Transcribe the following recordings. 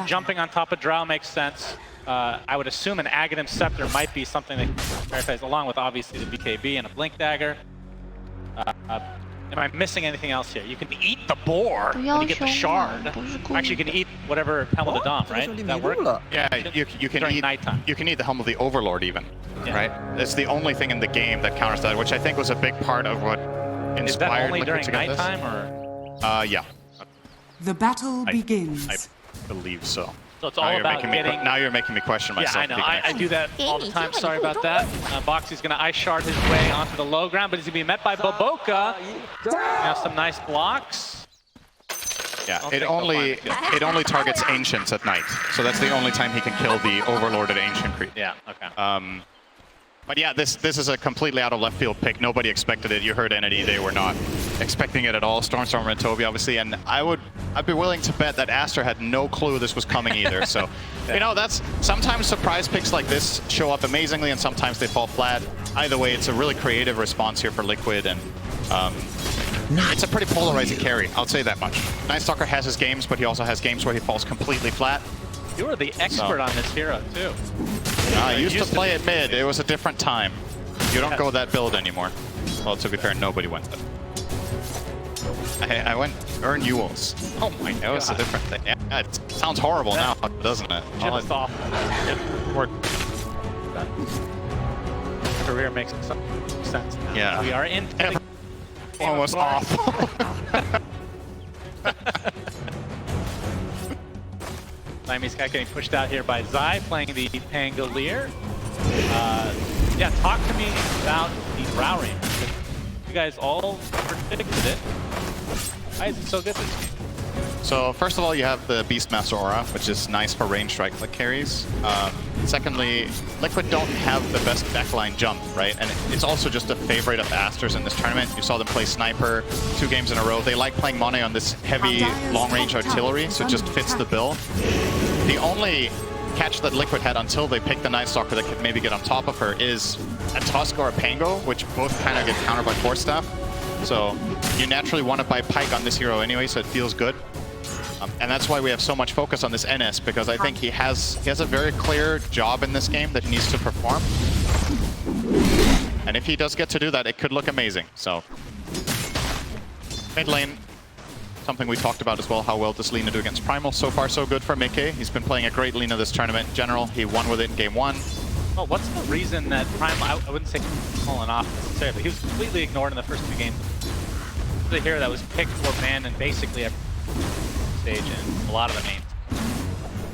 jumping on top of Drow makes sense. I would assume an Aghanim Scepter might be something that prioritize along with obviously the BKB and a Blink Dagger. Am I missing anything else here? You can eat the boar and you get the shard. Actually, you can eat whatever Helm of the Dom, right? Does that work? Yeah, you can eat nighttime. You can eat the Helm of the Overlord even, Yeah. right? It's the only thing in the game that counters that, which I think was a big part of what inspired Is that only Liquid during to get this. nighttime, or? Yeah. The battle begins. I believe so. So it's all about getting... Now you're making me question myself. Yeah, I know. I do that all the time. Sorry about that. Boxy's going to ice shard his way onto the low ground, but he's going to be met by Boboka. Have some nice blocks. Yeah, it only targets Ancients at night. So that's the only time he can kill the Overlorded Ancient creep. Yeah, okay. But yeah, this is a completely out of left field pick. Nobody expected it. You heard Entity, they were not expecting it at all. Stormstormer and Toby, obviously, and I'd be willing to bet that Aster had no clue this was coming either. So, you know, that's sometimes surprise picks like this show up amazingly, and sometimes they fall flat. Either way, it's a really creative response here for Liquid, and it's a pretty polarizing carry. I'll say that much. Night Stalker has his games, but he also has games where he falls completely flat. You were the expert on this hero, too. I used to play it mid. It was a different time. You don't go that build anymore. Well, to be fair, nobody went that. I went Earn Ewells. Oh my god. That was a different thing. Yeah, it sounds horrible now, doesn't it? Just off. Career makes some sense now. Yeah. We are in... Almost awful. Siamese Cat getting pushed out here by Zai, playing the Pangolier. Yeah, talk to me about the Drow range. You guys all predicted it. Why is it so good this game? So first of all, you have the Beastmaster Aura, which is nice for range strike click carries. Secondly, Liquid don't have the best backline jump, right? And it's also just a favorite of Aster's in this tournament. You saw them play Sniper 2 games in a row. They like playing Monet on this heavy long-range artillery, so it just fits the bill. The only catch that Liquid had until they picked the Night Stalker that could maybe get on top of her is a Tusk or a Pango, which both kind of get countered by Force Staff. So you naturally want to buy Pike on this hero anyway, so it feels good. And that's why we have so much focus on this NS, because I think he has a very clear job in this game that he needs to perform. And if he does get to do that, it could look amazing. So mid lane, something we talked about as well, how well does Lina do against Primal? So far so good for Mickey. He's been playing a great Lina this tournament in general. He won with it in game 1. Well, what's the reason that Primal, I wouldn't say falling off necessarily, but he was completely ignored in the first 2 games. The hero that was picked or banned in basically every stage in a lot of the mains.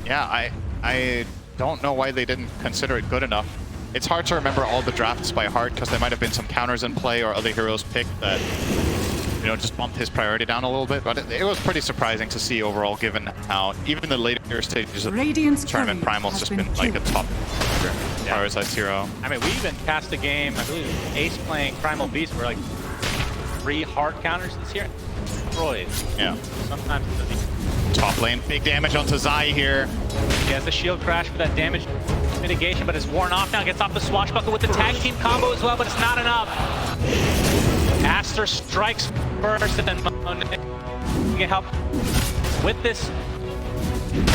Yeah, I don't know why they didn't consider it good enough. It's hard to remember all the drafts by heart because there might have been some counters in play or other heroes picked that, you know, just bumped his priority down a little bit. But it was pretty surprising to see overall, given how even the later stages of the tournament, Primal's just been like a top prioritized hero. I mean, we even cast a game, I believe Ace playing Primal Beast, where like 3 hard counters this year. Destroyed. Yeah. Sometimes it's top lane, big damage onto Zai here. He has the shield crash for that damage mitigation, but it's worn off now. Gets off the swashbuckle with the tag team combo as well, but it's not enough. Aster strikes first, and then you can help with this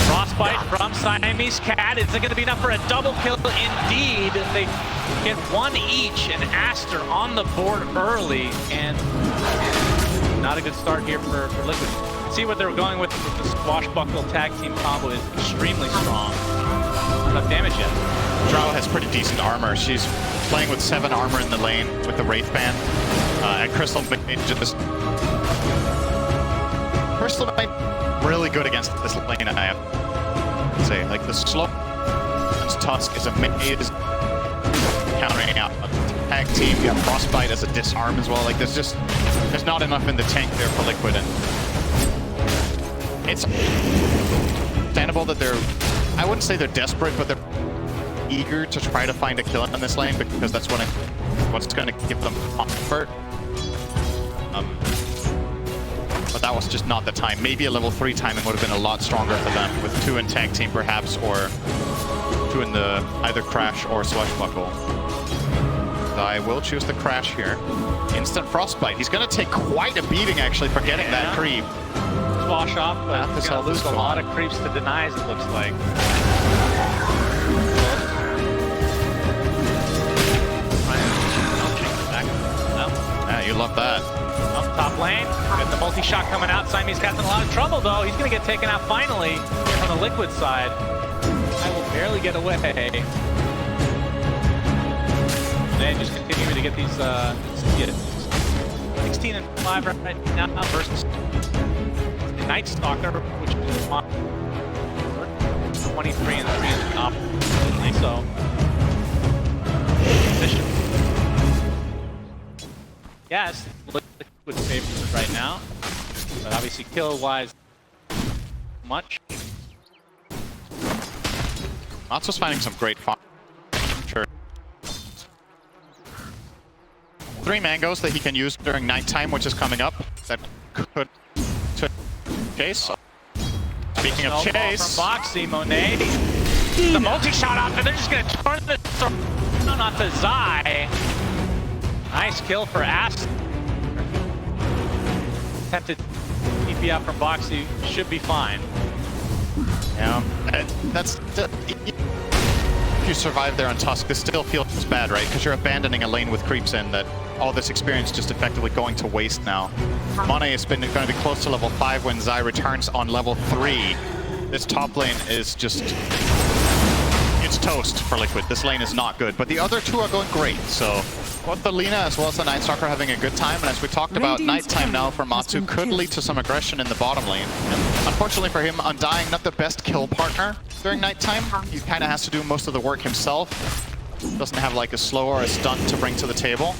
frostbite from Siamese Cat. Is it going to be enough for a double kill? Indeed, they get 1 each, and Aster on the board early, and not a good start here for Liquid. See what they were going with the swashbuckle tag team combo is extremely strong. Not damage yet. Drow has pretty decent armor. She's playing with 7 armor in the lane with the Wraith Band. And Crystal Knight just... Crystal Knight really good against this lane, I have to say. Like, the slow Tusk is amazing. Countering out a tag team. You have Frostbite as a disarm as well. Like, there's not enough in the tank there for Liquid, and it's understandable that they're, I wouldn't say they're desperate, but they're eager to try to find a kill on this lane, because that's what's going to give them comfort. But that was just not the time. Maybe a level 3 timing would have been a lot stronger for them, with 2 in tag team perhaps, or 2 in the either Crash or Swashbuckle. I will choose the Crash here. Instant Frostbite. He's going to take quite a beating, actually, for getting that creep. swash off, but Mathis he's gonna lose a gone. lot of creeps to denies, it looks like. Yeah, you love that. Up top lane, got the multi-shot coming out. Siamese Cat's in a lot of trouble though. He's gonna get taken out finally from the Liquid side. I will barely get away. They just continue to get these 16 and 5 right now versus the Night Stalker, which is 23 and 3 is top. So position. Yes, Liquid favors right now, but obviously kill-wise, much. Matsu's finding some great fun. Sure. 3 mangoes that he can use during nighttime, which is coming up. That could chase. Speaking of chase, from Boxy, Monet. The multi-shot out there. They're just gonna turn the throw onto Zai. Nice kill for Aster. Attempted TP out from Boxy, should be fine. yeah, that's if you survive there on Tusk, this still feels bad, right? Because you're abandoning a lane with creeps in that all this experience just effectively going to waste now. Monet has been going to be close to level 5 when Zai returns on level 3. This top lane is just, it's toast for Liquid. This lane is not good, but the other two are going great. So both the Lina as well as the Night Stalker are having a good time, and as we talked about, nighttime now for Matu could lead to some aggression in the bottom lane. Unfortunately for him, Undying not the best kill partner during nighttime. He kind of has to do most of the work himself. Doesn't have like a slow or a stun to bring to the table.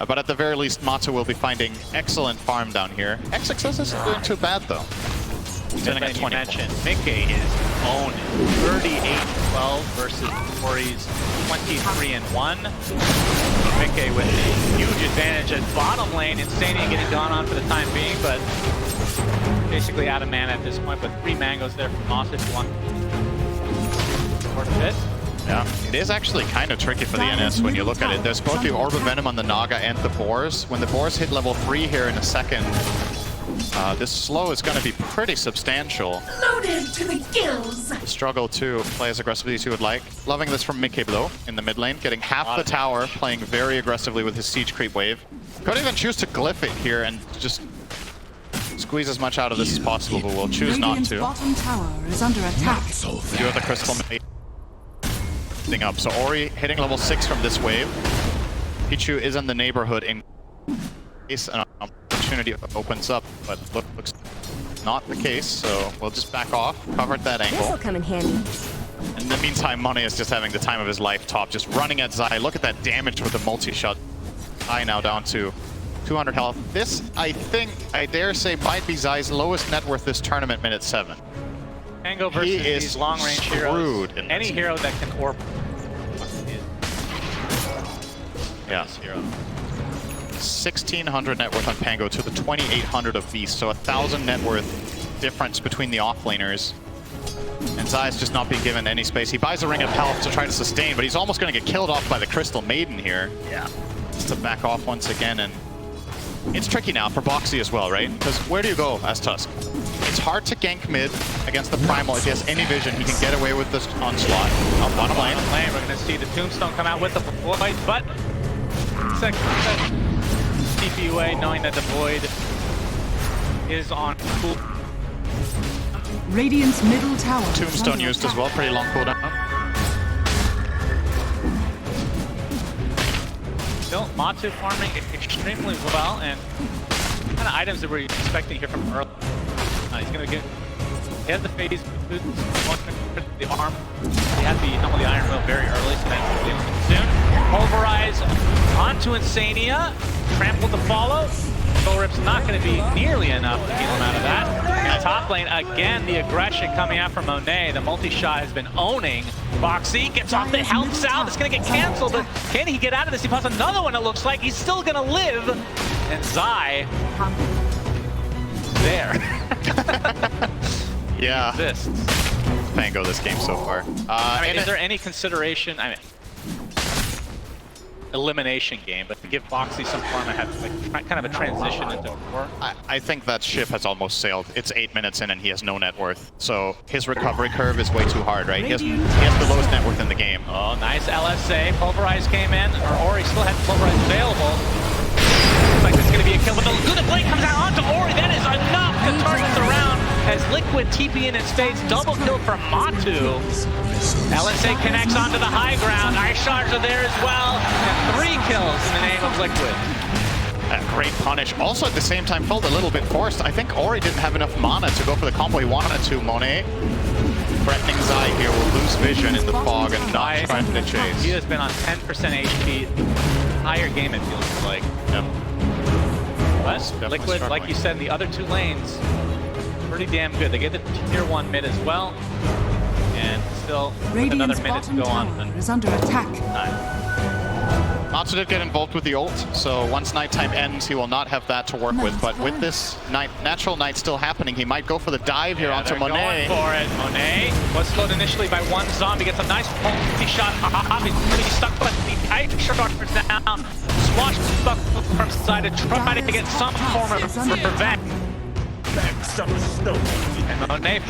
But at the very least, Matu will be finding excellent farm down here. XXS isn't doing too bad though. Sitting at 20. Mickey is owned 38-12 versus Tori's 23-1. Mickey with a huge advantage at bottom lane. Insania getting gone on for the time being, but basically out of mana at this point. But 3 mangoes there from Moss if you want. Or fit. Yeah, it is actually kind of tricky for the NS when you look at it. There's both the Orb of Venom on the Naga and the Boars. When the Boars hit level 3 here in a second, this slow is going to be pretty substantial. Loaded to the gills. The struggle to play as aggressively as you would like. Loving this from Mickey though in the mid lane, getting half the tower, playing very aggressively with his siege creep wave. Could even choose to glyph it here and just squeeze as much out of this as possible, but we'll choose not to. Bottom tower is under attack. You have the crystal thing up. So Ori hitting level 6 from this wave. Pichu is in the neighborhood in case an opportunity opens up, but looks not the case, so we'll just back off. Covered that angle. This'll come in handy. In the meantime, Monet is just having the time of his life top, just running at Zai. Look at that damage with the multi-shot. Zai now down to 200 health. This, I think, I dare say, might be Zai's lowest net worth this tournament, minute 7. Mango versus He is these long-range heroes. screwed in Any this. hero that can orb. Yeah. Hero. 1,600 net worth on Pango to the 2,800 of Beast, so 1,000 net worth difference between the offlaners. And Zai's just not being given any space. He buys a ring of health to try to sustain, but he's almost going to get killed off by the Crystal Maiden here. Yeah. Just to back off once again, and it's tricky now for Boxy as well, right? Because where do you go as Tusk? It's hard to gank mid against the Primal. If he has any vision, he can get away with this onslaught. Bottom lane. We're going to see the Tombstone come out with the Void, but second TP away, knowing that the Void is on cool. Radiant's middle tower. Tombstone used as well, pretty long cooldown. Still, Matu farming extremely well, and kind of items that we're expecting here from early. He's going to get, he has the phase, the arm, he had the Helm of the Iron Will very early, so that's going to be soon. Pulverize onto Insania, trample to follow. Soul Rip's not going to be nearly enough to heal him out of that. In top lane, again, the aggression coming out from Monet. The multi-shot has been owning. Boxy gets off the health sound. It's going to get canceled, but can he get out of this? He pops another one, it looks like. He's still going to live. And Zai, there. Yeah. Assists. Pango this game so far. I mean, is there any consideration? I mean, elimination game, but give Boxy some form and have like kind of a transition into war. I think that ship has almost sailed. It's 8 minutes in and he has no net worth. So his recovery curve is way too hard, right? He has the lowest net worth in the game. Oh, nice LSA. Pulverize came in, or Ori still had Pulverize available. Looks like this is going to be a kill, but the Laguna Blade comes out onto Ori. That is enough to turn this around as Liquid TP in spades. Double kill from Matu. LSA connects onto the high ground. Ice shards are there as well. And 3 kills in the name of Liquid. A great punish. Also at the same time felt a little bit forced. I think Ori didn't have enough mana to go for the combo he wanted to. Monet threatening Zai here will lose vision in the fog and not trying to chase. He has been on 10% HP. Higher game it feels like. Yep. But Liquid, like you said, the other 2 lanes, pretty damn good. They get the tier 1 mid as well. And still with another minute to go on. Is under attack. Matsu did get involved with the ult, so once nighttime ends, he will not have that to work with. But with this natural night still happening, he might go for the dive here onto Monet. Going for it. Monet was slowed initially by 1 zombie, gets a nice multi shot. He's going to be stuck by the ice shards now. Swashbuckle from side to try to get some form of revenge. And Monet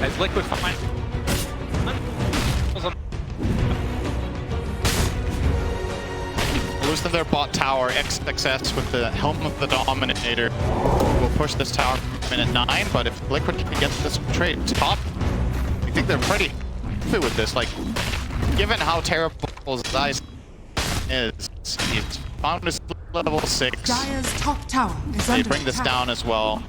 as Liquid finds losing their bot tower. XXS with the helm of the Dominator will push this tower minute 9, but if Liquid can get this trade top, I think they're pretty happy with this. Like, given how terrible Zai's is, he's found his level 6. Dire's top tower is They under bring this attack. down as well,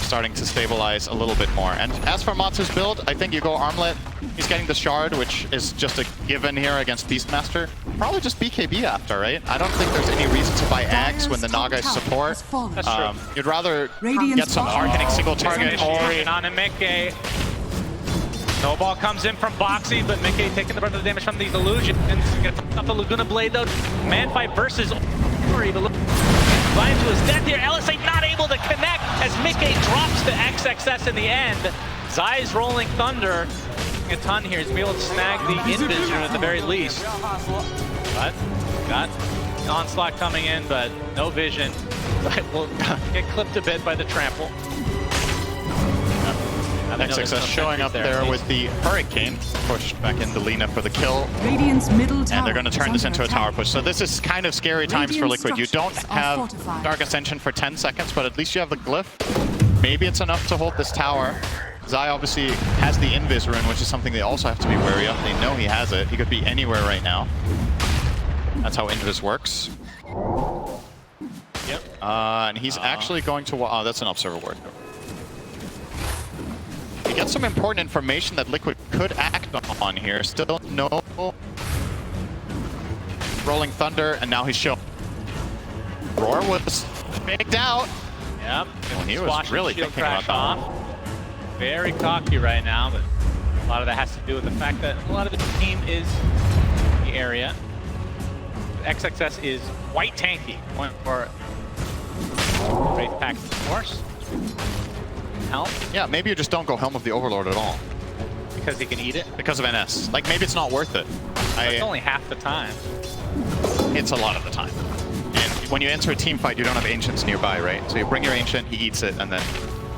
starting to stabilize a little bit more. And as for Matsu's build, I think you go Armlet. He's getting the shard, which is just a given here against Beastmaster. Probably just BKB after, right? I don't think there's any reason to buy Axe when the Naga is support. That's true. You'd rather Radiant's get some Arcaning single target Ori on a Mickey. Snowball comes in from Boxy, but Mickey taking the brunt of the damage from these illusions. Gonna put up the Laguna Blade though. Man fight versus Ori. Flying to his death here. LSA not able to connect as Mickey drops to XXS in the end. Zai's rolling thunder. A ton here. He's gonna be able to snag the invis at the very least. But got onslaught coming in, but no vision. Zai will get clipped a bit by the trample. XXS showing up there with the Hurricane. Pushed back into Lina for the kill. Radiant's middle tower And they're going to turn this into a tower push. So this is kind of scary times for Liquid. You don't have Dark Ascension for 10 seconds, but at least you have the Glyph. Maybe it's enough to hold this tower. Zai obviously has the Invis rune, which is something they also have to be wary of. They know he has it. He could be anywhere right now. That's how Invis works. Yep. And he's actually going to... Oh, that's an Observer Ward. He gets some important information that Liquid could act on here. Still no Rolling Thunder, and now he's showing. Roar was faked out. Yep. Well, he was really thinking about that. Off. Very cocky right now, but a lot of that has to do with the fact that a lot of the team is in the area. XXS is quite tanky. Going for Wraith Pact, of course. Helm. Yeah, maybe you just don't go Helm of the Overlord at all. Because he can eat it? Because of NS. Like, maybe it's not worth it. It's only half the time. It's a lot of the time. And when you enter a team fight, you don't have Ancients nearby, right? So you bring your Ancient, he eats it, and then...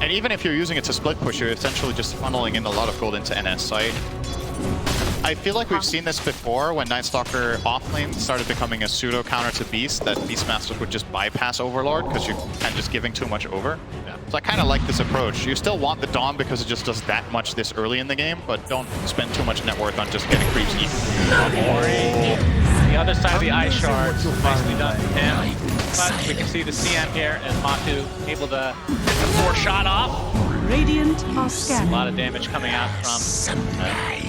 And even if you're using it to split push, you're essentially just funneling in a lot of gold into NS. So I feel like we've seen this before when Night Stalker offlane started becoming a pseudo counter to Beast, that Beastmasters would just bypass Overlord because you're kind of just giving too much over. Yeah. So I kind of like this approach. You still want the Dom because it just does that much this early in the game, but don't spend too much net worth on just getting creeps eaten. The other side of the Ice Shards, nicely done from him. But we can see the CM here as Matu able to get the 4 shot off. Radiant are scanning. A lot of damage coming out from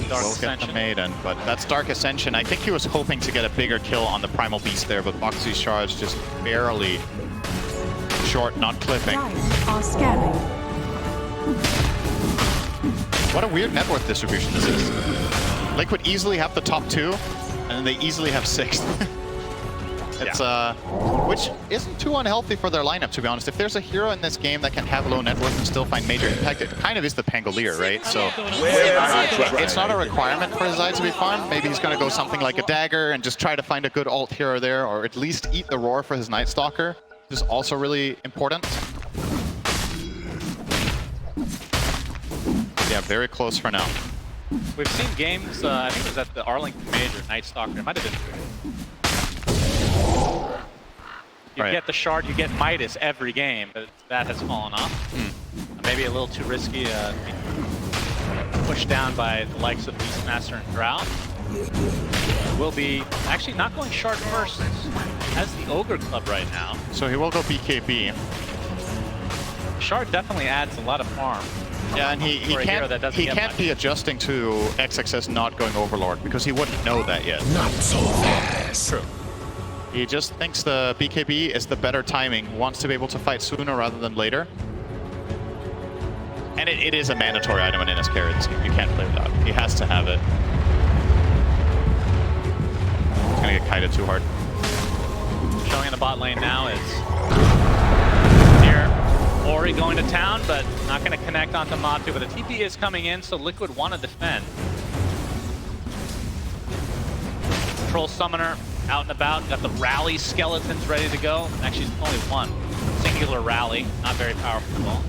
Dark Ascension. Maiden, but that's Dark Ascension. I think he was hoping to get a bigger kill on the Primal Beast there, but Boxy's shards just barely short, not clipping. Are scanning. What a weird net worth distribution this is. Liquid easily have the top 2, and then they easily have 6th. It's which isn't too unhealthy for their lineup, to be honest. If there's a hero in this game that can have low net worth and still find major impact, it kind of is the Pangolier, right? So it's not a requirement for Zai to be farmed. Maybe he's going to go something like a dagger and just try to find a good ult hero there, or at least eat the roar for his Night Stalker. This is also really important. Yeah, very close for now. We've seen games, I think it was at the Arlington Major, Night Stalker. It might have been. You get the shard, you get Midas every game, but that has fallen off. Maybe a little too risky, pushed down by the likes of Beastmaster and Drow. Will be actually not going shard first as the Ogre Club right now. So he will go BKB. Shard definitely adds a lot of farm. Yeah, and he can't be adjusting to XXS not going Overlord because he wouldn't know that yet. Not so fast. True. He just thinks the BKB is the better timing, wants to be able to fight sooner rather than later. And it is a mandatory item in NS carry this game. You can't play without it. He has to have it. He's gonna get kited too hard. Showing in the bot lane now is here. Ori going to town, but not going to connect onto Matu. But the TP is coming in, so Liquid want to defend. Troll Summoner out and about. Got the rally skeletons ready to go. Actually, it's only one singular rally. Not very powerful at all.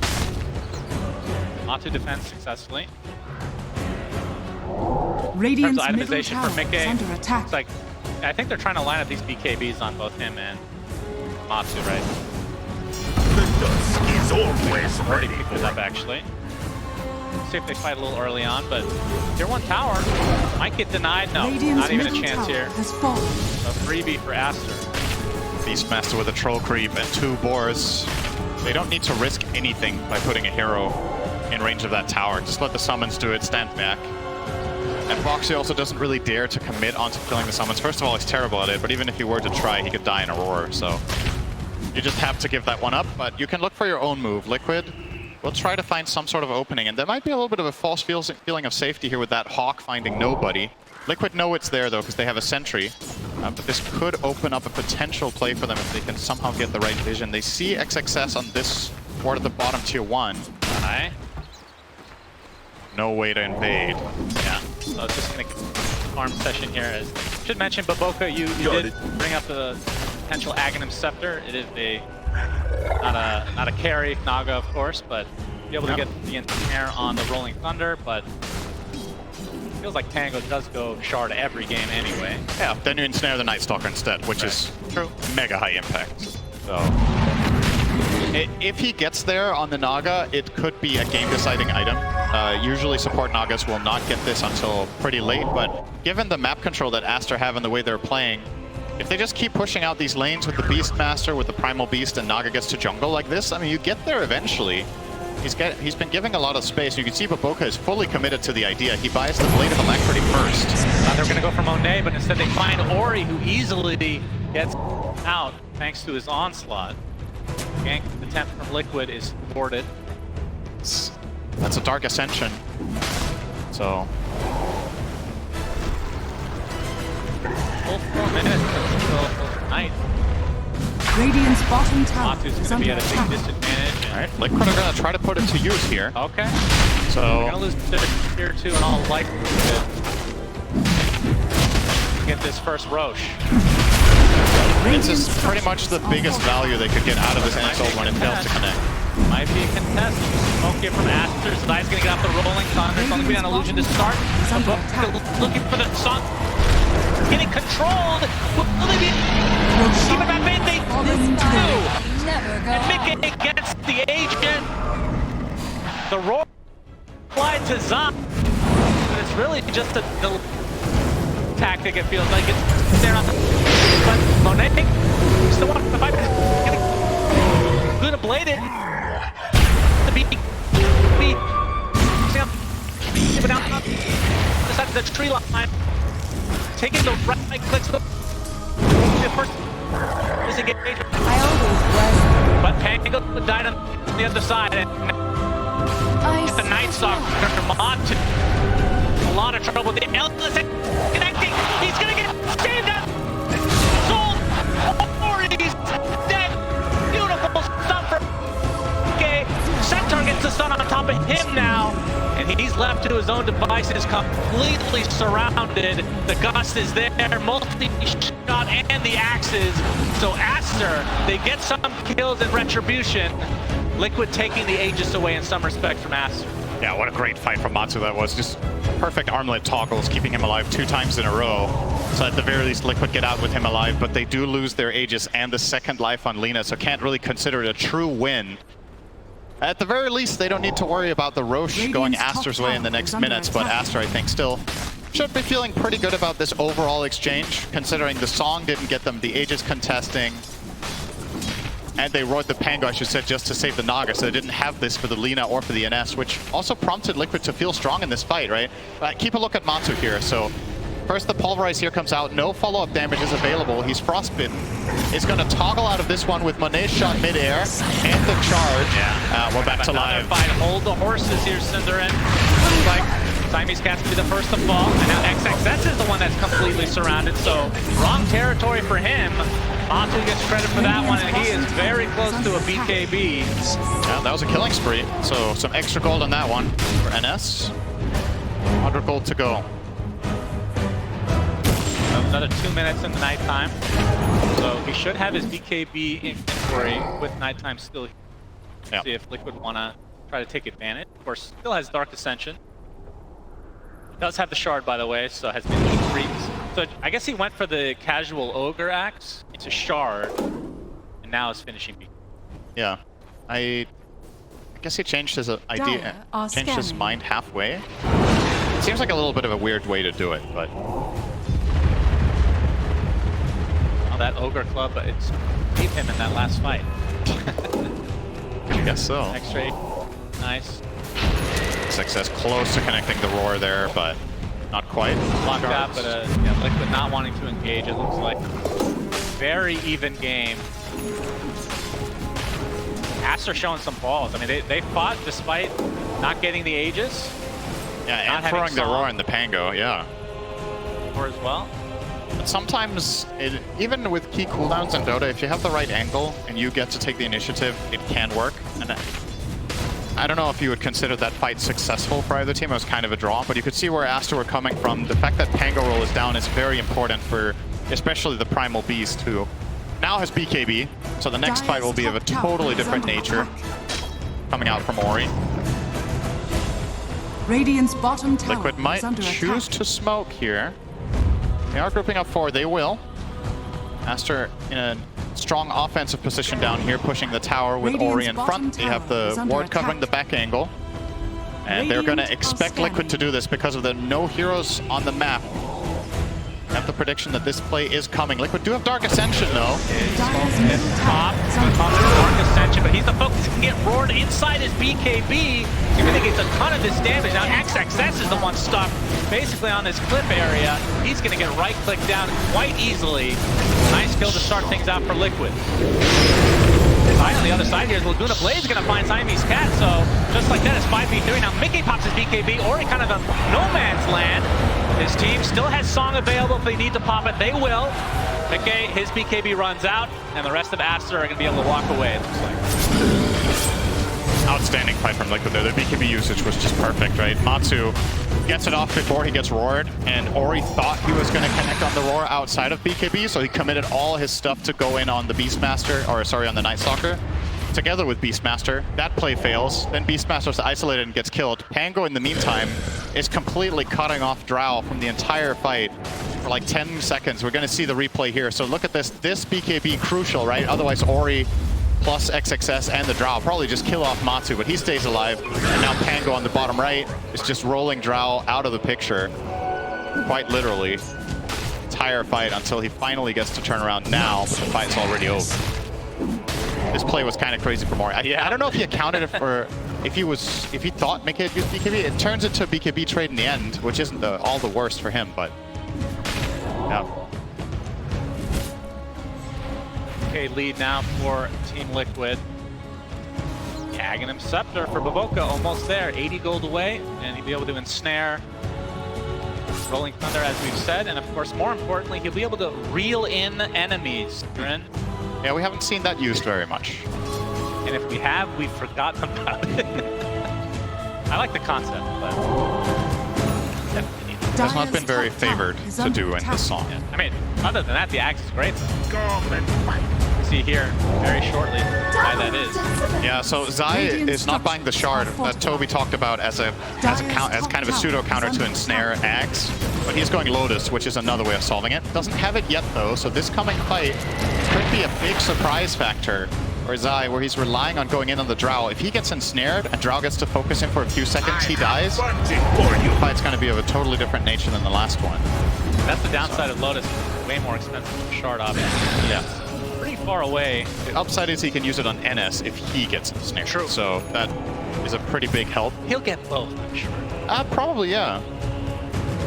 Matu defends successfully. Radiant's in terms of middle itemization tower for is Mickey, under attack. it's like, I think they're trying to line up these BKBs on both him and Matu, right? The dusk is always Already ready. picked it up, actually. See if they fight a little early on, but tier 1 tower might get denied. No, Radiant's not even a middle chance tower here. has fallen. A freebie for Aster. Beastmaster with a troll creep and 2 boars. They don't need to risk anything by putting a hero in range of that tower. Just let the summons do it, stand back. And Boxy also doesn't really dare to commit onto killing the summons. First of all, he's terrible at it, but even if he were to try, he could die in a roar, so you just have to give that one up. But you can look for your own move. Liquid will try to find some sort of opening, and there might be a little bit of a false feeling of safety here with that Hawk finding nobody. Liquid know it's there, though, because they have a sentry. But this could open up a potential play for them if they can somehow get the right vision. They see XXS on this ward at the bottom, tier 1. Hi. No way to invade. Yeah, so it's just going to farm session here. As should mention, Baboka, you did bring up the potential Aghanim Scepter. It is a not a carry Naga, of course, but be able to get the ensnare on the Rolling Thunder. But feels like Tango does go shard every game anyway. Yeah, then you ensnare the Night Stalker instead, which is true, mega high impact. So if he gets there on the Naga, it could be a game-deciding item. Usually support Nagas will not get this until pretty late, but given the map control that Aster have and the way they're playing, if they just keep pushing out these lanes with the Beastmaster, with the Primal Beast, and Naga gets to jungle like this, I mean, you get there eventually. He's been giving a lot of space. You can see Baboka is fully committed to the idea. He buys the Blade of Alacrity first. Thought they were going to go for Monet, but instead they find Ori, who easily gets out thanks to his onslaught. Gank attempt from Liquid is thwarted. That's a Dark Ascension. So full 4 minutes until night. Radiant's bottom tower Matu's is going to be under at a big attack. disadvantage. all right, Liquid are going to try to put it to use here. Okay. So We're going to lose to tier 2 and all likelihood to get this first Roche. this is pretty much the biggest value they could get out of this NXL when it fails to connect. Might be a contest. Smoke here from Aster. Zai's going to get off the Rolling Thunder. It's only been an illusion to start. Looking for the sun. Getting controlled. Will they be keep it at mid? They do. And Mickey gets the agent. The roar applied to Zai. But it's really just a tactic, it feels like. It's there on the... But Monet still wants to fight. Good bladed. The beat. Keep it out. This side of the tree line. Taking the right clicks. The first disengage. I always was. But Tango died on the other side. And the Night Stalker Matu. A lot of trouble with the Ellis connecting. He's gonna get saved up. Sold. the stun on top of him now, and he's left to his own devices, completely surrounded. The gust is there, multi-shot and the axes. So Aster, they get some kills in retribution. Liquid taking the Aegis away in some respect from Aster. Yeah, what a great fight from Matu that was. Just perfect armlet toggles, keeping him alive 2 times in a row. So at the very least, Liquid get out with him alive, but they do lose their Aegis and the second life on Lina, so can't really consider it a true win. At the very least, they don't need to worry about the Roche going Aster's way in the next minutes, but Aster, I think, still should be feeling pretty good about this overall exchange, considering the Song didn't get them the Aegis contesting. And they roared the Pango, I should say, just to save the Naga, so they didn't have this for the Lina or for the NS, which also prompted Liquid to feel strong in this fight, right? Keep a look at Matu here. So first the Pulverize here comes out, no follow-up damage is available. He's frostbitten. He's going to toggle out of this one with Monet's shot mid-air and the charge. Yeah, we're back to live. Fight. Hold the horses here, Cinderin. Looks like Siamese Cat's to be the first to fall, and now XXS is the one that's completely surrounded, so wrong territory for him. Matu gets credit for that one, and he is very close to a BKB. Yeah, that was a killing spree, so some extra gold on that one for NS. 100 gold to go. Another 2 minutes in the nighttime, so he should have his BKB inventory with nighttime still here. Yep. See if Liquid want to try to take advantage. Of course, still has Dark Ascension. Does have the shard, by the way, so has been creeps. So I guess he went for the casual Ogre axe. It's a shard, and now is finishing B. Yeah, I guess he changed his idea, changed his mind halfway. It seems like a little bit of a weird way to do it, but... Oh, that Ogre club, but it's beat him in that last fight. I guess so. X-ray, nice. Success close to connecting the roar there, but not quite. Locked out, but yeah, Liquid not wanting to engage, it looks like. Very even game. Aster showing some balls. I mean, they fought despite not getting the Aegis. Yeah, and throwing the roar in the Pango, yeah. Or as well. But sometimes, even with key cooldowns in Dota, if you have the right angle and you get to take the initiative, it can work. And I don't know if you would consider that fight successful for either team. It was kind of a draw, but you could see where Aster were coming from. The fact that Pango roll is down is very important for especially the Primal Beast, who now has BKB. So the next fight will be of a totally different nature coming out from Ori. Radiant's bottom tower Liquid might choose to smoke here. They are grouping up 4. They will. Aster in a strong offensive position down here, pushing the tower with Ori in front. They have the ward covering the back angle. And they're going to expect Liquid to do this because of the no heroes on the map. I have the prediction that this play is coming. Liquid do have Dark Ascension, though. Top Dark Ascension, but he's the focus. He can get roared inside his BKB. He really gets a ton of this damage. Now XXS is the one stuck basically on this cliff area. He's going to get right-clicked down quite easily. Nice kill to start things out for Liquid. On the other side here is Laguna Blaze going to find Siamese Cat, so just like that, it's 5v3. Now Mickey pops his BKB, Ori kind of a no man's land. His team still has Song available if they need to pop it, they will. Mickey, his BKB runs out, and the rest of Aster are going to be able to walk away, it looks like. Outstanding fight from Liquid there. Their BKB usage was just perfect, right? Matsu gets it off before he gets roared, and Ori thought he was going to connect on the roar outside of BKB, so he committed all his stuff to go in on the Beastmaster, or sorry, on the Night Stalker, together with Beastmaster. That play fails, then Beastmaster's isolated and gets killed. Pango, in the meantime, is completely cutting off Drow from the entire fight for like 10 seconds. We're going to see the replay here, so look at this. This BKB crucial, right? Otherwise, Ori plus XXS and the Drow probably just kill off Matsu, but he stays alive. And now Pango on the bottom right is just rolling Drow out of the picture, quite literally. Entire fight until he finally gets to turn around now, but the fight's already over. This play was kind of crazy for Mori. I don't know if he accounted it for, if he thought Mickey had used BKB. It turns into a BKB trade in the end, which isn't all the worst for him, but yeah. Okay, lead now for Team Liquid. Aghanim Scepter for Baboka, almost there. 80 gold away, and he'll be able to ensnare Rolling Thunder, as we've said, and of course, more importantly, he'll be able to reel in enemies. Yeah, we haven't seen that used very much. And if we have, we've forgotten about it. I like the concept, but definitely need it. Has not been very favored to do in this song. Yeah. I mean, other than that, the axe is great. Come and fight. See here very shortly why that is. Yeah, so Zai is not buying the shard that Toby talked about as kind of a pseudo counter to ensnare Axe, but he's going Lotus, which is another way of solving it. Doesn't have it yet though, so this coming fight could be a big surprise factor for Zai, where he's relying on going in on the Drow. If he gets ensnared and Drow gets to focus him for a few seconds, he dies. The fight's going to be of a totally different nature than the last one. That's the downside of Lotus. Way more expensive than shard option. Yeah. Pretty far away. The upside is he can use it on NS if he gets ensnared. True. So that is a pretty big help. He'll get both, I'm sure. Probably, yeah.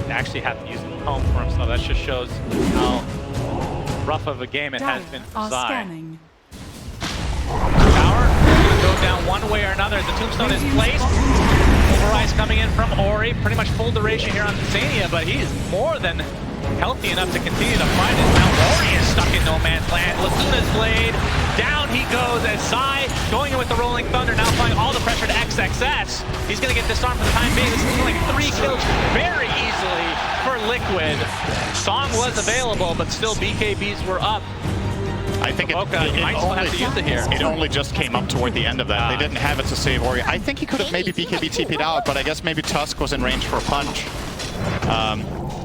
They actually have to use it home for himself. That just shows how rough of a game it has been for Zai. Scanning. Tower gonna go down one way or another. The tombstone is placed. Overrise coming in from Ori. Pretty much full duration here on Zania, but he is more than healthy enough to continue to fight it. Now Ori is stuck in no man's land. Laguna's blade. Down he goes as Zai going in with the Rolling Thunder, now applying all the pressure to XXS. He's going to get disarmed for the time being. This is like 3 kills very easily for Liquid. Song was available, but still BKBs were up. I think might still have to use it here. It only just came up toward the end of that. They didn't have it to save Ori. I think he could have maybe BKB TP'd out, but I guess maybe Tusk was in range for a punch.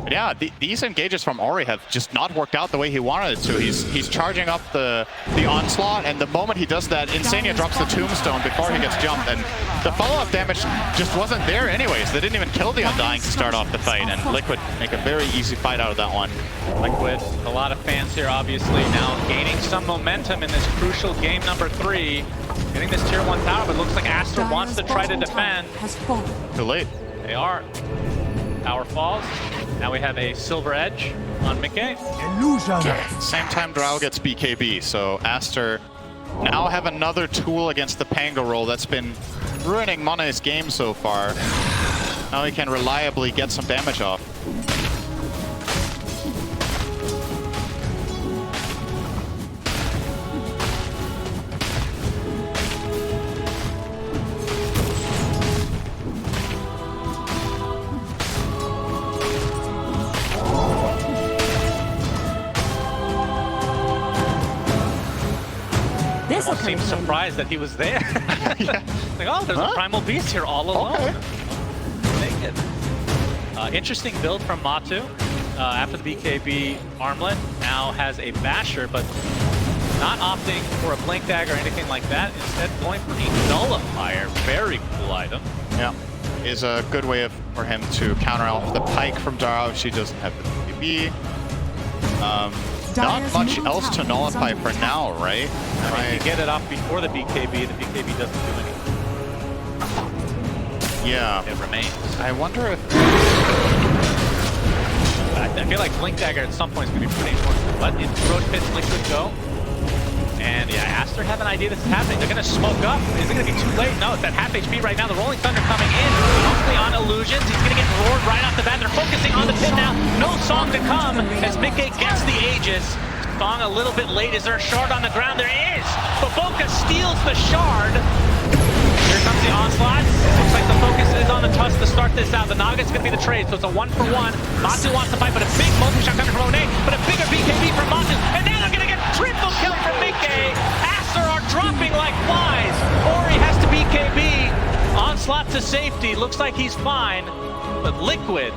But yeah, these engages from Ori have just not worked out the way he wanted it to. He's charging up the onslaught, and the moment he does that, Insania drops the tombstone before he gets jumped, and the follow-up damage just wasn't there anyways. They didn't even kill the Undying to start off the fight, and Liquid make a very easy fight out of that one. Liquid, a lot of fans here obviously now gaining some momentum in this crucial game number 3. Getting this tier 1 tower, but looks like Aster wants to try to defend. Too late. They are. Tower falls. Now we have a silver edge on Mickey. Same time Drow gets BKB, so Aster now have another tool against the Pango roll that's been ruining Mone's game so far. Now he can reliably get some damage off. Almost seems surprised that he was there. Yeah. Like, oh, there's a Primal Beast here all alone. Okay. Take it. Interesting build from Matu. After the BKB armlet, now has a Basher, but not opting for a Blink Dagger or anything like that. Instead, going for a Nullifier. Very cool item. Yeah, is a good way for him to counter off the Pike from Drow if she doesn't have the BKB. Not much else to nullify for now, right? I mean, if you get it off before the BKB doesn't do anything. Yeah. It remains. I wonder if... I feel like Blink Dagger at some point is going to be pretty important. But in Roach Pit's Liquid go. And yeah, Aster have an idea this is happening. They're going to smoke up. Is it going to be too late? No, it's at half HP right now. The Rolling Thunder coming in. Mostly on illusions. He's going to get roared right off the bat. They're focusing on the pit now. No Song to come as Mickey gets the Aegis. Song a little bit late. Is there a shard on the ground? There is. But Boca steals the shard. Here comes the onslaught. Looks like the focus is on the Tusk to start this out. The Naga's going to be the trade, so it's a 1-for-1. Matu wants to fight, but a big multi-shot coming from One, but a bigger BKB from Matu. And now they're going to get triple kill from Mickey. Aster are dropping like flies. Ori has to BKB. Onslaught to safety. Looks like he's fine. But Liquid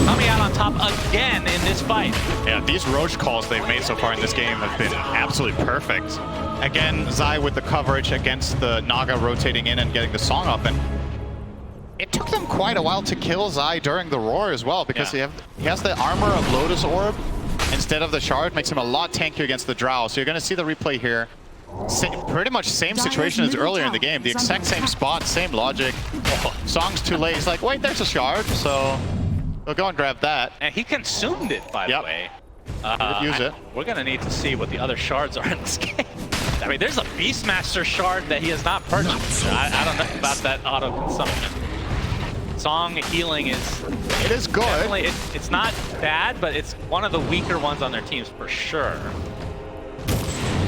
coming out on top again in this fight. Yeah, these Roche calls they've made so far in this game have been absolutely perfect. Again, Zai with the coverage against the Naga rotating in and getting the Song up. And it took them quite a while to kill Zai during the Roar as well, because he has the armor of Lotus Orb instead of the Shard. Makes him a lot tankier against the Drow. So you're going to see the replay here. Pretty much same situation as earlier in the game. The exact same spot, same logic. Song's too late. He's like, wait, there's a Shard. So we'll go and grab that. And he consumed it, by the way. Use it. We're going to need to see what the other shards are in this game. I mean, there's a Beastmaster shard that he has not purchased. I don't know about that auto-consumption. Song healing is... It is good. Definitely, it's not bad, but it's one of the weaker ones on their teams for sure.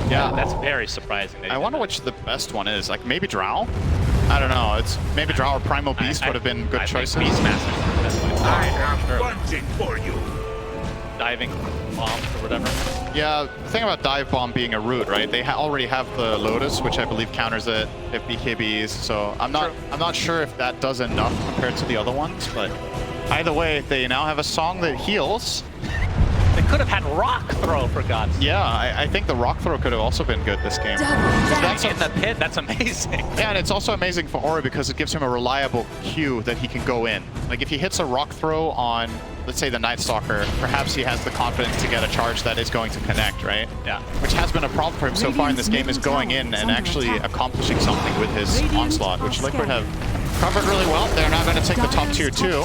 Yeah. That's very surprising. I wonder which the best one is. Like, maybe Drow? I don't know. It's maybe Drow or Primal Beast would have been good choices. Beastmaster. That's what I am punching for you. diving bombs or whatever. Yeah, the thing about dive bomb being a root, right? They already have the Lotus, which I believe counters it if BKBs. So I'm not sure if that does enough compared to the other ones, but either way, they now have a song that heals. They could have had rock throw for God's sake. Yeah, I think the rock throw could have also been good this game. That's in the pit. That's amazing. Yeah, and it's also amazing for Ori because it gives him a reliable cue that he can go in. Like if he hits a rock throw on, let's say, the Night Stalker, perhaps he has the confidence to get a charge that is going to connect, right? Yeah. Which has been a problem for him so far in this game, is going in and actually accomplishing something with his onslaught, which Liquid have covered really well. They're now going to take the top tier 2.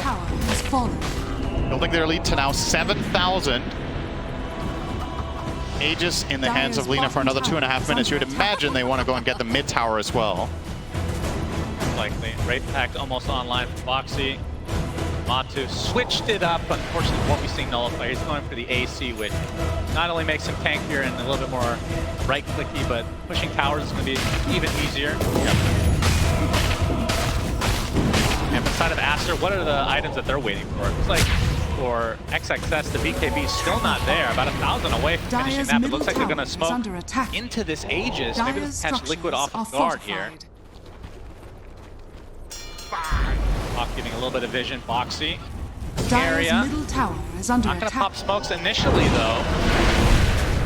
Building their lead to now 7,000. Aegis in the hands of Lina for another 2.5 minutes. You would imagine they want to go and get the mid tower as well. Likely. Wraith Pact almost online for Foxy. Matu switched it up. Unfortunately, won't be seeing Nullify. He's going for the AC, which not only makes him tankier and a little bit more right-clicky, but pushing towers is going to be even easier. Yep. And beside of Aster, what are the items that they're waiting for? It looks like for XXS, the BKB is still not there. About 1,000 away from finishing that, but it looks like they're going to smoke into this Aegis. Maybe they'll catch Liquid off guard here. Hawk giving a little bit of vision. Foxy. Area. Not going to pop smokes initially, though.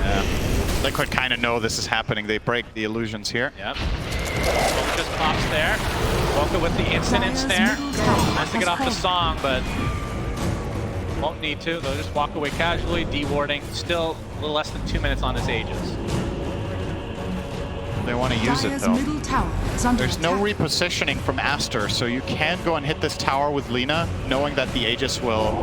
Yeah. Liquid kind of know this is happening. They break the illusions here. Yep. Smoke just pops there. Woka with the incidents there. Nice to get off the song, but won't need to. They'll just walk away casually, dewarding. Still a little less than 2 minutes on this Aegis. They want to use it though. There's no repositioning from Aster, so you can go and hit this tower with Lina, knowing that the Aegis will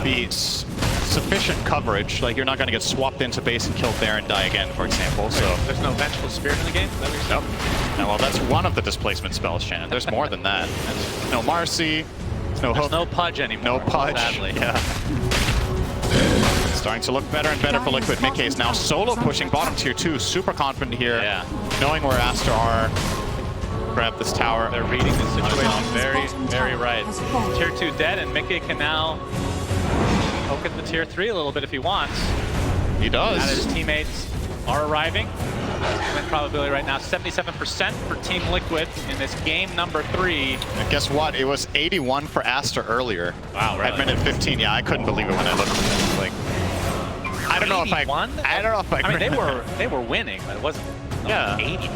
be sufficient coverage. Like you're not going to get swapped into base and killed there and die again, for example. So there's no Vengeful Spirit in the game? Is that what you're saying? Nope. No, well, that's one of the displacement spells, Shannon. There's more than that. There's no Marcy. There's no Pudge anymore. No Pudge. Sadly. Yeah. Starting to look better and better for Liquid. Mickey is now solo pushing bottom tier 2. Super confident here. Yeah. Knowing where Aster are. Grab this tower. They're reading the situation very, very right. Tier 2 dead, and Mickey can now poke at the tier 3 a little bit if he wants. He does. Now that his teammates are arriving. Win probability right now 77% for Team Liquid in this game number 3. And guess what? It was 81 for Aster earlier. Wow, really? At minute 15. Yeah, I couldn't believe it when I looked at it. Like, I don't know if I don't know if I mean, they were winning, but it wasn't 81.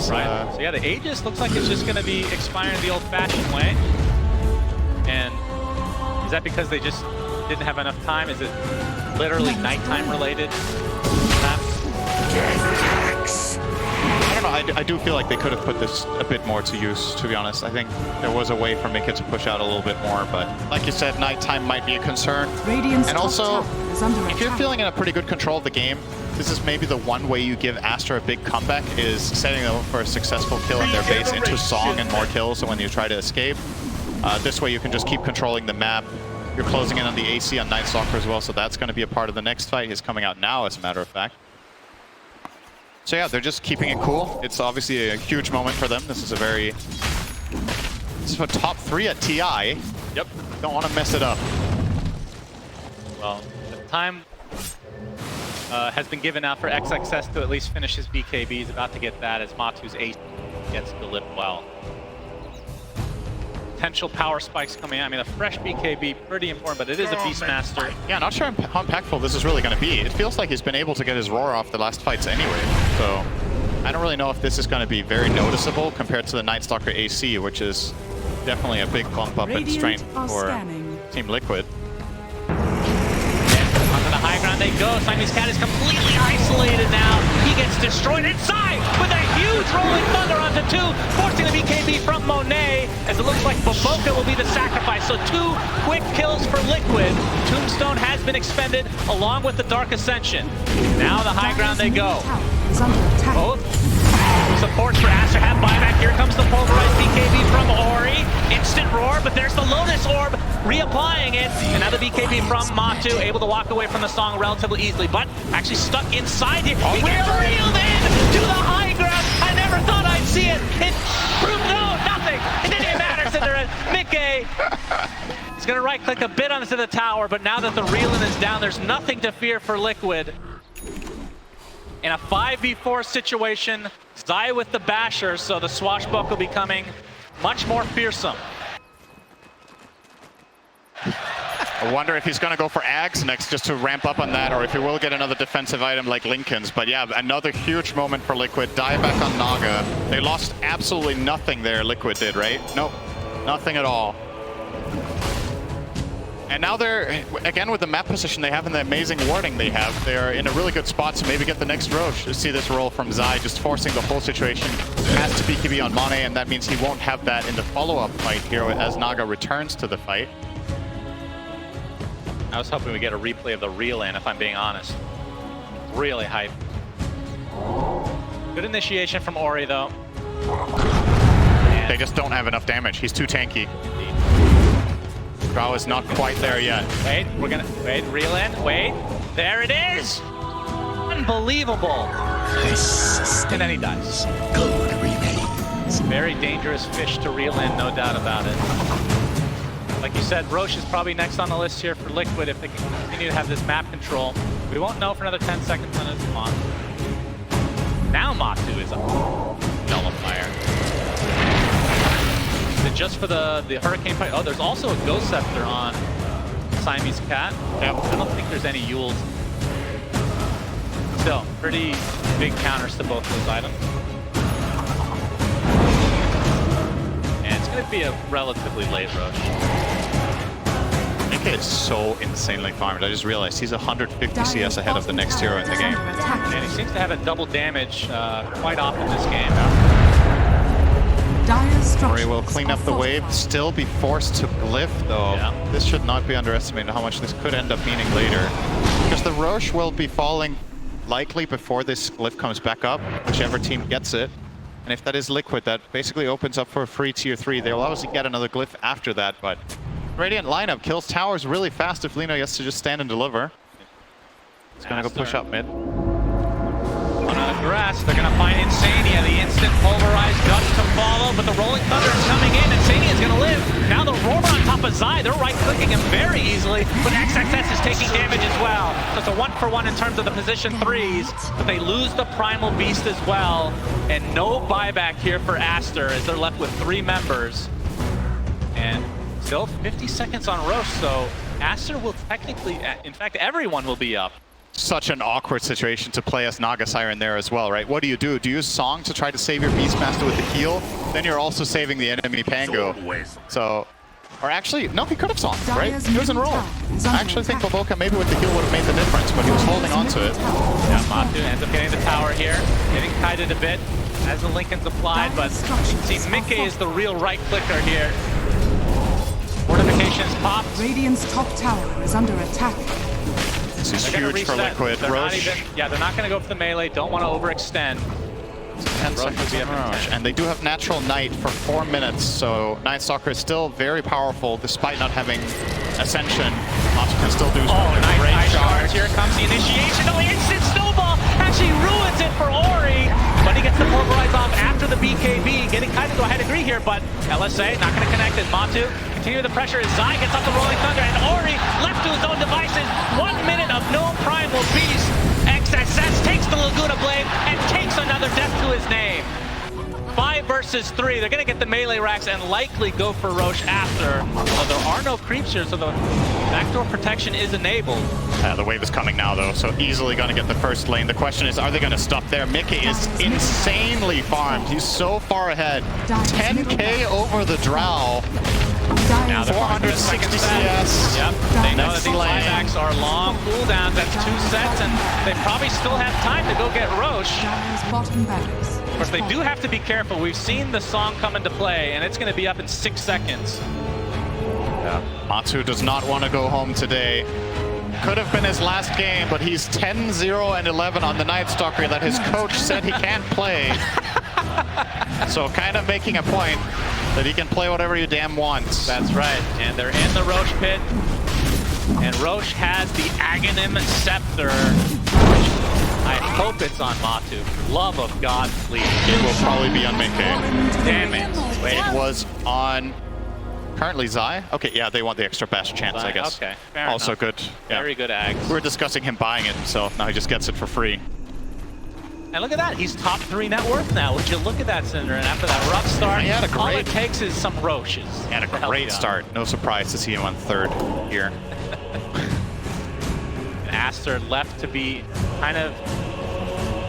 Right. So yeah, the Aegis looks like it's just going to be expiring the old-fashioned way. And is that because they just didn't have enough time? Is it literally nighttime related? I don't know. I do feel like they could have put this a bit more to use, to be honest. I think there was a way for Mika to push out a little bit more, but like you said, nighttime might be a concern. And also, if you're feeling in a pretty good control of the game, this is maybe the one way you give Aster a big comeback, is setting them up for a successful kill in their base into Song and more kills, so when you try to escape. This way you can just keep controlling the map. You're closing in on the AC on Night Stalker as well, so that's going to be a part of the next fight. He's coming out now, as a matter of fact. So yeah, they're just keeping it cool. It's obviously a huge moment for them. This is a top 3 at TI. Yep. Don't want to mess it up. Well, the time has been given out for XXS to at least finish his BKB. He's about to get that as Matu's ace gets delivered well. Potential power spikes coming out. I mean, a fresh BKB, pretty important, but it is a Beastmaster. Yeah, not sure how impactful this is really going to be. It feels like he's been able to get his roar off the last fights anyway. So I don't really know if this is going to be very noticeable compared to the Night Stalker AC, which is definitely a big bump up in strength for Team Liquid. Onto the high ground they go. Siamese Cat is completely isolated now. He gets destroyed inside with a huge rolling thunder onto 2, forcing the BKB from Monet, as it looks like Boboka will be the sacrifice. So 2 quick kills for Liquid. Tombstone has been expended along with the Dark Ascension. Now the high ground they go. Both supports for Aster have buyback. Here comes the pulverized BKB from Ori. Instant roar, but there's the Lotus Orb reapplying it. And now the BKB from Matu, able to walk away from the song relatively easily, but actually stuck inside here. He gets reeled in to the high ground. I never thought I'd see it. It proved no, nothing. It didn't even matter, Cinder. Mickey is going to right-click a bit onto the tower, but now that the Reeling is down, there's nothing to fear for Liquid. In a 5v4 situation, Zai with the Basher, so the Swashbuckle becoming much more fearsome. I wonder if he's going to go for Ags next just to ramp up on that, or if he will get another defensive item like Lincoln's. But yeah, another huge moment for Liquid. Die back on Naga. They lost absolutely nothing there, Liquid did, right? Nope, nothing at all. And now they're, again, with the map position they have and the amazing warding they have, they're in a really good spot to maybe get the next Roche. To see this roll from Zai, just forcing the whole situation. Has to BKB on Mane, and that means he won't have that in the follow-up fight here as Naga returns to the fight. I was hoping we get a replay of the reel in, if I'm being honest. Really hype. Good initiation from Ori, though. They just don't have enough damage. He's too tanky. Drow is not quite there yet. Wait, we're gonna wait. Reel in. Wait, there it is. Unbelievable. And then he dies. Gold remains. Very dangerous fish to reel in, no doubt about it. Like you said, Roche is probably next on the list here for Liquid if they can continue to have this map control. We won't know for another 10 seconds on his spawn. Now Matu is a nullifier. Is it just for the Hurricane fight? Oh, there's also a Ghost Scepter on Siamese Cat. Yep. I don't think there's any Yules. Still, pretty big counters to both those items. And it's going to be a relatively late rush. It's so insanely farmed. I just realized he's 150 CS ahead of the next hero in the game. And he seems to have a double damage quite often this game. Ori will clean up the wave, still be forced to glyph though. Yeah. This should not be underestimated how much this could end up meaning later. Because the Roche will be falling likely before this glyph comes back up, whichever team gets it. And if that is Liquid, that basically opens up for a free tier 3. They'll obviously get another glyph after that, but Radiant lineup kills towers really fast if Lino gets to just stand and deliver. He's gonna go push up mid. On the grass, they're gonna find Insania. The instant pulverized dust to follow, but the Rolling Thunder is coming in. Insania is gonna live. Now the Roar on top of Zai. They're right-clicking him very easily, but XXS is taking damage as well. So it's a 1-for-1 in terms of the position 3s, but they lose the Primal Beast as well. And no buyback here for Aster as they're left with 3 members. And still 50 seconds on Roche, so Aster will technically, in fact, everyone will be up. Such an awkward situation to play as Naga Siren there as well, right? What do? Do you use Song to try to save your Beastmaster with the heal? Then you're also saving the enemy Pango. So, or actually, no, he could have Song, right? He was in roll. I actually think Baboka maybe with the heal would have made the difference, but he was holding on to it. Yeah, Matu ends up getting the tower here, getting kited a bit as the Lincoln's applied, but see, Mickey is the real right clicker here. Fortifications popped. Radiant's top tower is under attack. This is huge for Liquid. Roche. They're not going to go for the melee, don't want to overextend. 10 seconds on Roche. And they do have Natural Night for 4 minutes, so Night Stalker is still very powerful despite not having Ascension. Matu can still do nice charge. Here comes the initiation. Oh, instant snowball actually ruins it for Ori. But he gets the pulverize off after the BKB. Getting kind of, I agree here, but LSA not going to connect it. Matu continue the pressure as Zai gets off the Rolling Thunder, and Ori left to his own devices. 1 minute of no Primal Beast. XSS takes the Laguna Blade and takes another death to his name. 5 versus 3. They're going to get the melee racks and likely go for Roche after. Although there are no creeps here, so the backdoor protection is enabled. The wave is coming now, though, so easily going to get the first lane. The question is, are they going to stop there? Mickey is insanely farmed. He's so far ahead. 10k over the Drow. Now 460 CS. Yep, they know that these buybacks are long cooldowns. That's 2 sets, and they probably still have time to go get Roche. Of course, they do have to be careful. We've seen the Song come into play, and it's going to be up in 6 seconds. Yeah. Matu does not want to go home today. Could have been his last game, but he's 10-0 and 11 on the Night Stalker that his coach said he can't play. So kind of making a point that he can play whatever you damn wants. That's right, and they're in the Roche pit. And Roche has the Aghanim Scepter, which I hope it's on Matu. Love of God, please. It will probably be on Mickey. Damn it. Wait. It was on currently Zai. Okay, yeah, they want the extra best chance, I guess. Okay, fair Also enough. good. Yeah. Very good Ags. We were discussing him buying it, so now he just gets it for free. And look at that, he's top 3 net worth now. Would you look at that, Cinder? And after that rough start, He had a all great- it takes is some Roches. He had a to help great you out. start. No surprise to see him on 3rd here. And Aster left to be kind of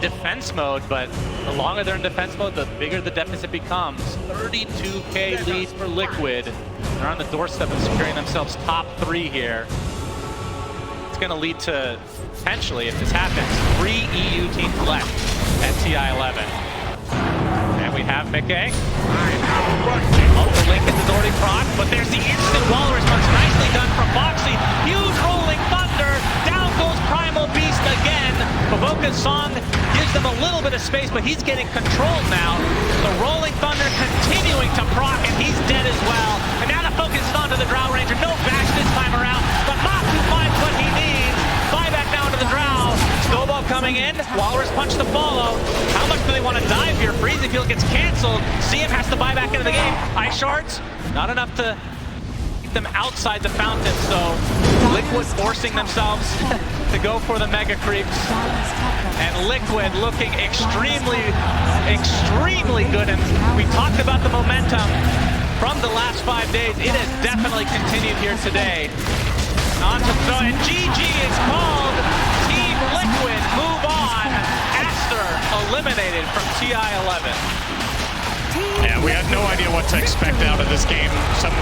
defense mode, but the longer they're in defense mode, the bigger the deficit becomes. 32k lead for Liquid. They're on the doorstep of securing themselves top 3 here. It's going to lead to, potentially, if this happens, 3 EU teams left at TI11. And we have Mickey. The link is already procced, but there's the instant wall response. Nicely done from Foxy. Huge rolling thunder. Down goes Primal Beast again. Provoca's song gives them a little bit of space, but he's getting controlled now. The rolling thunder continuing to proc, and he's dead as well. And now the focus is onto the Drow Ranger. No bash this time around, but Matu finds what he needs. Buyback down to the Drow. Snowball coming in. Walrus punch to follow. How much do they want to dive here? Freezing Field gets canceled. CM has to buy back into the game. Ice shards, not enough to keep them outside the fountain, so Liquid forcing themselves to go for the mega creeps. And Liquid looking extremely, extremely good. And we talked about the momentum from the last 5 days. It has definitely continued here today. On to throw, and GG is called. Team Liquid move on. Aster eliminated from TI11. Yeah, we had no idea what to expect out of this game. Some